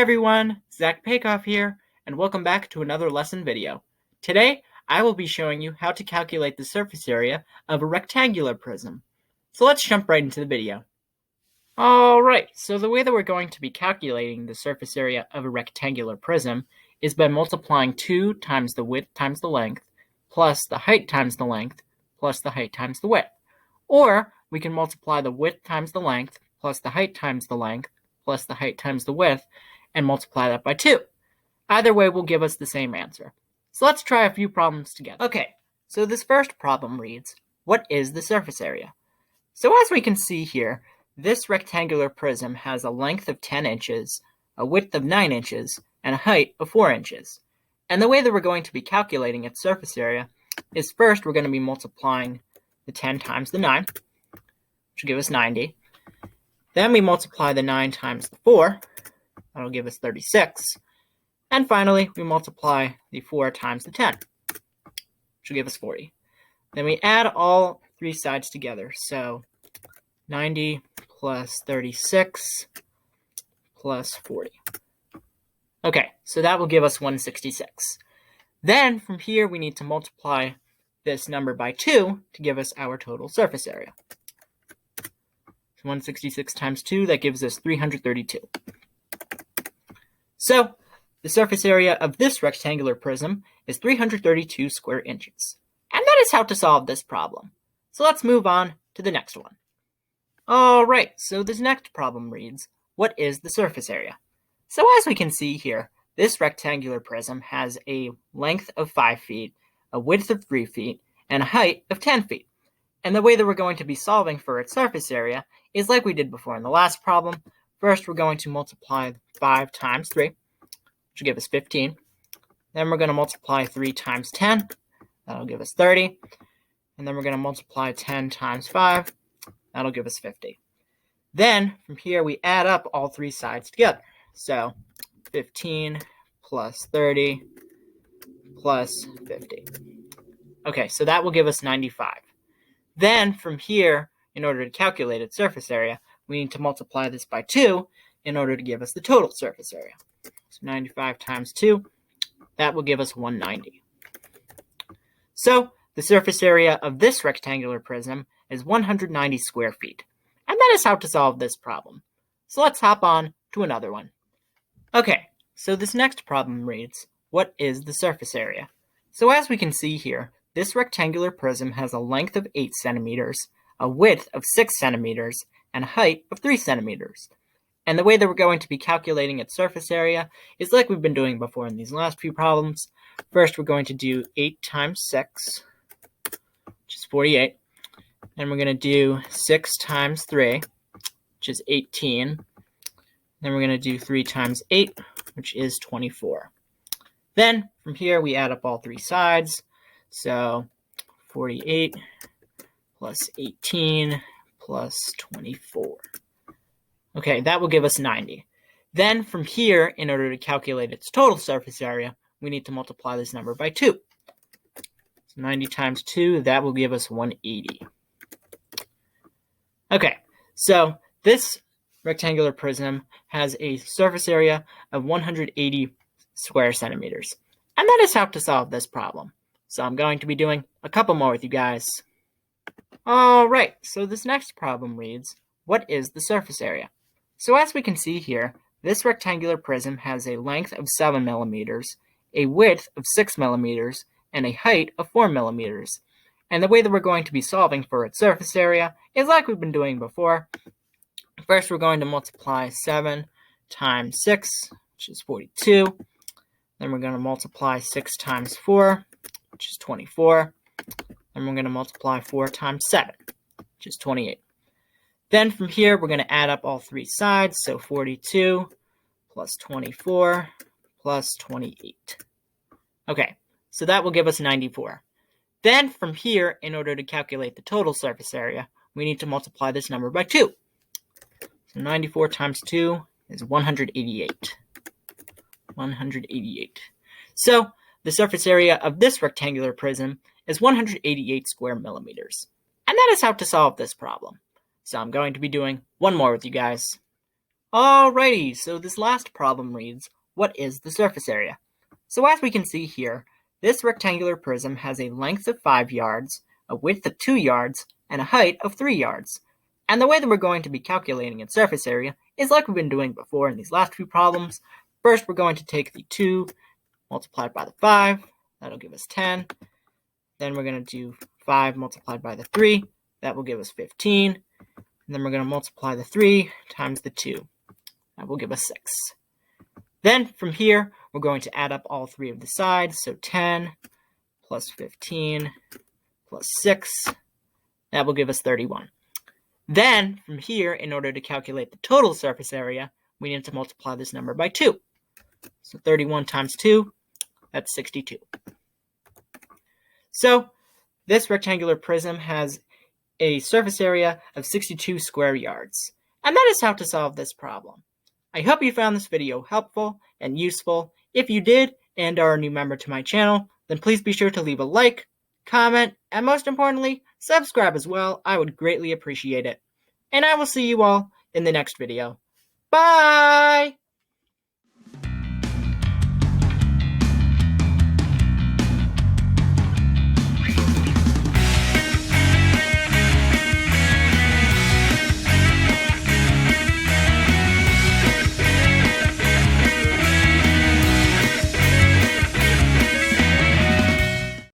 everyone, Zach Paikoff here, and welcome back to another lesson video. Today, I will be showing you how to calculate the surface area of a rectangular prism. So let's jump right into the video. Alright, so the way that we're going to be calculating the surface area of a rectangular prism is by multiplying 2 times the width times the length, plus the height times the length, plus the height times the width. Or, we can multiply the width times the length, plus the height times the length, plus the height times the width, and multiply that by 2. Either way will give us the same answer. So let's try a few problems together. Okay, so this first problem reads, what is the surface area? So as we can see here, this rectangular prism has a length of 10 inches, a width of 9 inches, and a height of 4 inches. And the way that we're going to be calculating its surface area is first we're going to be multiplying the 10 times the 9, which will give us 90. Then we multiply the 9 times the 4, that'll give us 36. And finally, we multiply the 4 times the 10, which will give us 40. Then we add all three sides together, so 90 plus 36 plus 40. Okay, so that will give us 166. Then, from here, we need to multiply this number by 2 to give us our total surface area. 166 times 2, that gives us 332. So, the surface area of this rectangular prism is 332 square inches. And that is how to solve this problem. So let's move on to the next one. Alright, so this next problem reads, what is the surface area? So as we can see here, this rectangular prism has a length of 5 feet, a width of 3 feet, and a height of 10 feet. And the way that we're going to be solving for its surface area is like we did before in the last problem. First, we're going to multiply 5 times 3, which will give us 15. Then we're going to multiply 3 times 10, that'll give us 30. And then we're going to multiply 10 times 5, that'll give us 50. Then, from here, we add up all three sides together. So, 15 plus 30 plus 50. Okay, so that will give us 95. Then, from here, in order to calculate its surface area, we need to multiply this by 2 in order to give us the total surface area. So 95 times 2, that will give us 190. So, the surface area of this rectangular prism is 190 square feet. And that is how to solve this problem. So let's hop on to another one. Okay, so this next problem reads, what is the surface area? So as we can see here, this rectangular prism has a length of 8 centimeters, a width of 6 centimeters, and a height of 3 centimeters. And the way that we're going to be calculating its surface area is like we've been doing before in these last few problems. First, we're going to do 8 times 6, which is 48. Then we're going to do 6 times 3, which is 18. Then we're going to do 3 times 8, which is 24. Then, from here, we add up all three sides. So, 48 plus 18 plus 24. Okay, that will give us 90. Then, from here, in order to calculate its total surface area, we need to multiply this number by 2. So 90 times 2, that will give us 180. Okay, so this rectangular prism has a surface area of 180 square centimeters. And that is how to solve this problem. So I'm going to be doing a couple more with you guys. Alright, so this next problem reads, what is the surface area? So as we can see here, this rectangular prism has a length of 7 millimeters, a width of 6 millimeters, and a height of 4 millimeters. And the way that we're going to be solving for its surface area is like we've been doing before. First, we're going to multiply 7 times 6, which is 42. Then we're going to multiply 6 times 4, which is 24. Then we're going to multiply 4 times 7, which is 28. Then from here, we're going to add up all three sides. So 42 plus 24 plus 28. Okay, so that will give us 94. Then from here, in order to calculate the total surface area, we need to multiply this number by 2. So 94 times 2 is 188. 188. So the surface area of this rectangular prism is 188 square millimeters. And that is how to solve this problem. So I'm going to be doing one more with you guys. Alrighty, so this last problem reads, what is the surface area? So as we can see here, this rectangular prism has a length of 5 yards, a width of 2 yards, and a height of 3 yards. And the way that we're going to be calculating its surface area is like we've been doing before in these last few problems. First, we're going to take the 2 multiplied by the 5. That'll give us 10. Then we're going to do 5 multiplied by the 3. That will give us 15. And then we're going to multiply the 3 times the 2. That will give us 6. Then from here, we're going to add up all 3 of the sides. So 10 plus 15 plus 6. That will give us 31. Then from here, in order to calculate the total surface area, we need to multiply this number by 2. So 31 times 2, that's 62. So this rectangular prism has a surface area of 62 square yards. And that is how to solve this problem. I hope you found this video helpful and useful. If you did and are a new member to my channel, then please be sure to leave a like, comment, and most importantly, subscribe as well. I would greatly appreciate it. And I will see you all in the next video. Bye!